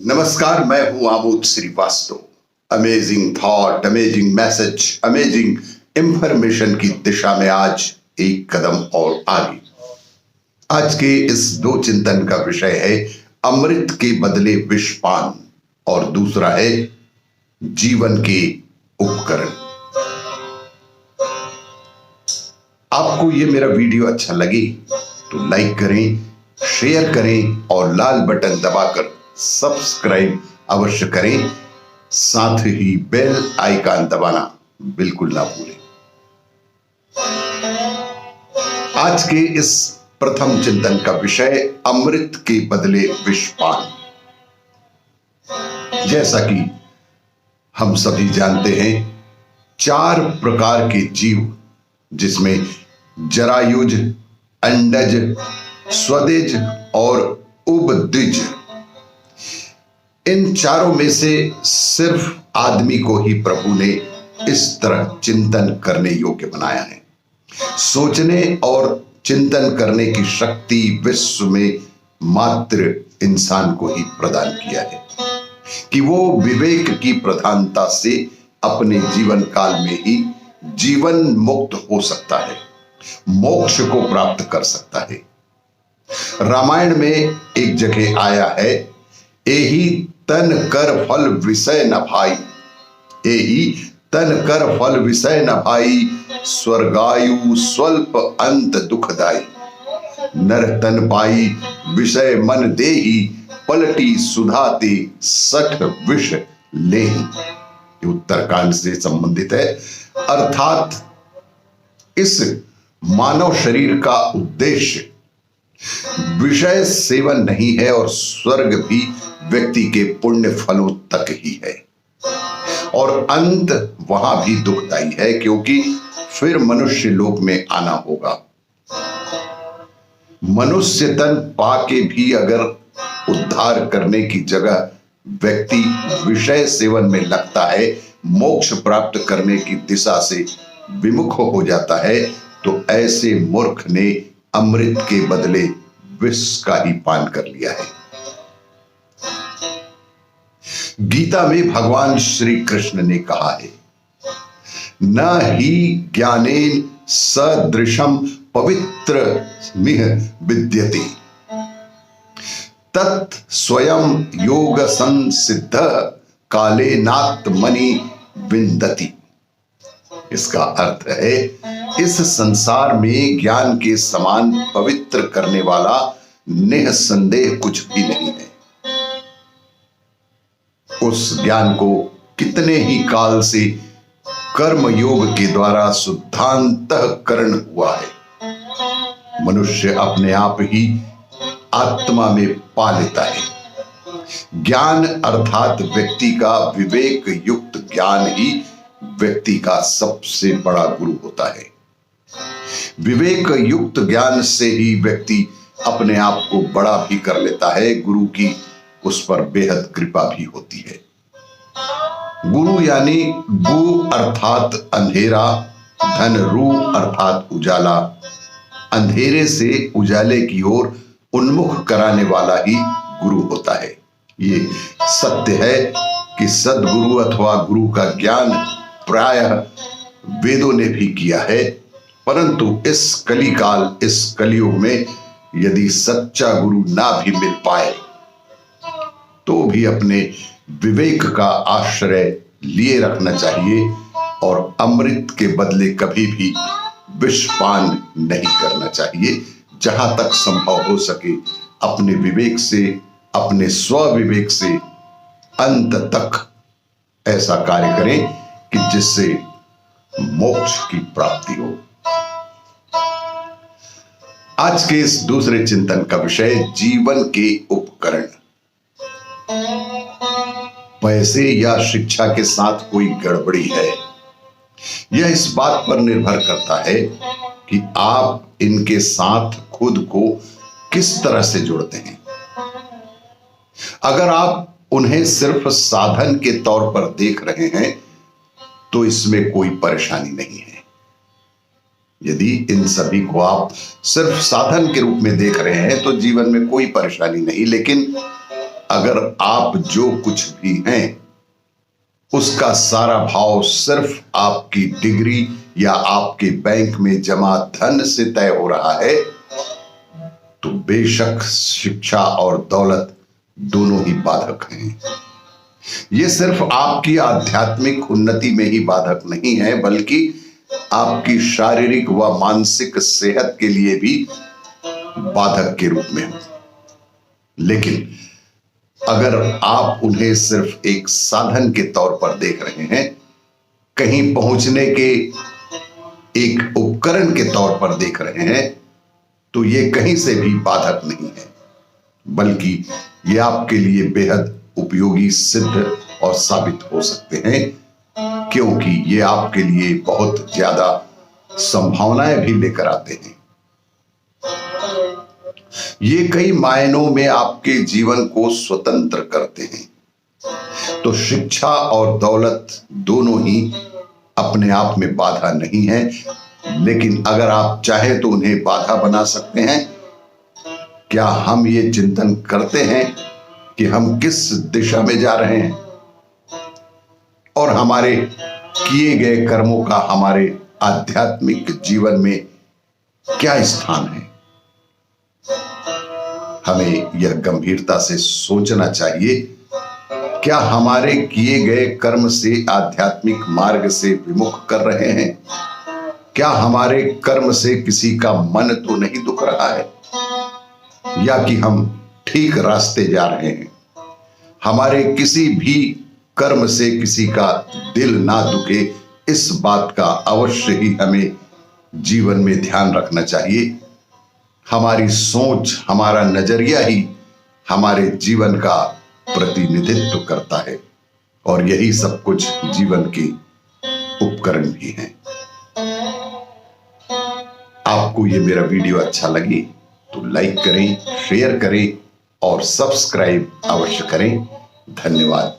नमस्कार, मैं हूं Amod Shrivastava. Amazing thought, amazing message, amazing information की दिशा में आज एक कदम और आगे। आज के इस दो चिंतन का विषय है अमृत के बदले विषपान और दूसरा है जीवन के उपकरण। आपको ये मेरा वीडियो अच्छा लगे तो लाइक करें, शेयर करें और लाल बटन दबाकर सब्सक्राइब अवश्य करें। साथ ही बेल आइकन दबाना बिल्कुल ना भूलें। आज के इस प्रथम चिंतन का विषय अमृत के बदले विषपान। जैसा कि हम सभी जानते हैं, 4 प्रकार के जीव, जिसमें जरायुज, अंडज, स्वदेज और उभयज, इन चारों में से सिर्फ आदमी को ही प्रभु ने इस तरह चिंतन करने योग्य बनाया है। सोचने और चिंतन करने की शक्ति विश्व में मात्र इंसान को ही प्रदान किया है कि वो विवेक की प्रधानता से अपने जीवन काल में ही जीवन मुक्त हो सकता है, मोक्ष को प्राप्त कर सकता है। रामायण में एक जगह आया है, एही तन कर फल विषय न भाई, एही तन कर फल विषय न भाई, स्वर्गायु स्वल्प अंत दुखदाई, नर तन पाई विषय मन देही, पलटी सुधाते 60 विष लेही। ये उत्तरकांड से संबंधित है। अर्थात इस मानव शरीर का उद्देश्य विषय सेवन नहीं है और स्वर्ग भी व्यक्ति के पुण्य फलों तक ही है, और अंत वहां भी दुखदाई है, क्योंकि फिर मनुष्य लोक में आना होगा। मनुष्य तन पाके भी अगर उद्धार करने की जगह व्यक्ति विषय सेवन में लगता है, मोक्ष प्राप्त करने की दिशा से विमुख हो जाता है, तो ऐसे मूर्ख ने अमृत के बदले विष का ही पान कर लिया है। गीता में भगवान श्री कृष्ण ने कहा है, न ही ज्ञानेन सदृशम पवित्र मिह विद्यते, तत् स्वयं योग संसिद्ध काले नात्मनि विन्दति। इसका अर्थ है, इस संसार में ज्ञान के समान पवित्र करने वाला निःसंदेह कुछ भी नहीं है। उस ज्ञान को कितने ही काल से कर्म योग के द्वारा शुद्धांतःकरण हुआ है। मनुष्य अपने आप ही आत्मा में पा लेता है। ज्ञान अर्थात व्यक्ति का विवेक युक्त ज्ञान ही व्यक्ति का सबसे बड़ा गुरु होता है। विवेक युक्त ज्ञान से ही व्यक्ति अपने आप को बड़ा भी कर लेता है। गुरु की उस पर बेहद कृपा भी होती है। गुरु यानी गु अर्थात अंधेरा, धन रू अर्थात उजाला, अंधेरे से उजाले की ओर उन्मुख कराने वाला ही गुरु होता है। ये सत्य है कि सद्गुरु अथवा गुरु का ज्ञान प्रायः वेदों ने भी किया है, परंतु इस कलिकाल, इस कलयुग में यदि सच्चा गुरु ना भी मिल पाए तो भी अपने विवेक का आश्रय लिए रखना चाहिए और अमृत के बदले कभी भी विषपान नहीं करना चाहिए। जहां तक संभव हो सके अपने विवेक से, अपने स्वविवेक से अंत तक ऐसा कार्य करें कि जिससे मोक्ष की प्राप्ति हो। आज के इस दूसरे चिंतन का विषय जीवन के उपकरण। पैसे या शिक्षा के साथ कोई गड़बड़ी है, यह इस बात पर निर्भर करता है कि आप इनके साथ खुद को किस तरह से जोड़ते हैं। अगर आप उन्हें सिर्फ साधन के तौर पर देख रहे हैं तो इसमें कोई परेशानी नहीं है। यदि इन सभी को आप सिर्फ साधन के रूप में देख रहे हैं तो जीवन में कोई परेशानी नहीं। लेकिन अगर आप जो कुछ भी हैं उसका सारा भाव सिर्फ आपकी डिग्री या आपके बैंक में जमा धन से तय हो रहा है, तो बेशक शिक्षा और दौलत दोनों ही बाधक हैं। ये सिर्फ आपकी आध्यात्मिक उन्नति में ही बाधक नहीं है, बल्कि आपकी शारीरिक व मानसिक सेहत के लिए भी बाधक के रूप में है। लेकिन अगर आप उन्हें सिर्फ एक साधन के तौर पर देख रहे हैं, कहीं पहुंचने के एक उपकरण के तौर पर देख रहे हैं, तो ये कहीं से भी बाधक नहीं है, बल्कि ये आपके लिए बेहद उपयोगी सिद्ध और साबित हो सकते हैं, क्योंकि ये आपके लिए बहुत ज्यादा संभावनाएं भी लेकर आते हैं। ये कई मायनों में आपके जीवन को स्वतंत्र करते हैं। तो शिक्षा और दौलत दोनों ही अपने आप में बाधा नहीं है, लेकिन अगर आप चाहें तो उन्हें बाधा बना सकते हैं। क्या हम ये चिंतन करते हैं कि हम किस दिशा में जा रहे हैं और हमारे किए गए कर्मों का हमारे आध्यात्मिक जीवन में क्या स्थान है? हमें यह गंभीरता से सोचना चाहिए, क्या हमारे किए गए कर्म से आध्यात्मिक मार्ग से विमुख कर रहे हैं? क्या हमारे कर्म से किसी का मन तो नहीं दुख रहा है, या कि हम ठीक रास्ते जा रहे हैं? हमारे किसी भी कर्म से किसी का दिल ना दुखे, इस बात का अवश्य ही हमें जीवन में ध्यान रखना चाहिए। हमारी सोच, हमारा नजरिया ही हमारे जीवन का प्रतिनिधित्व करता है, और यही सब कुछ जीवन के उपकरण भी हैं। आपको ये मेरा वीडियो अच्छा लगे तो लाइक करें, शेयर करें और सब्सक्राइब अवश्य करें। धन्यवाद।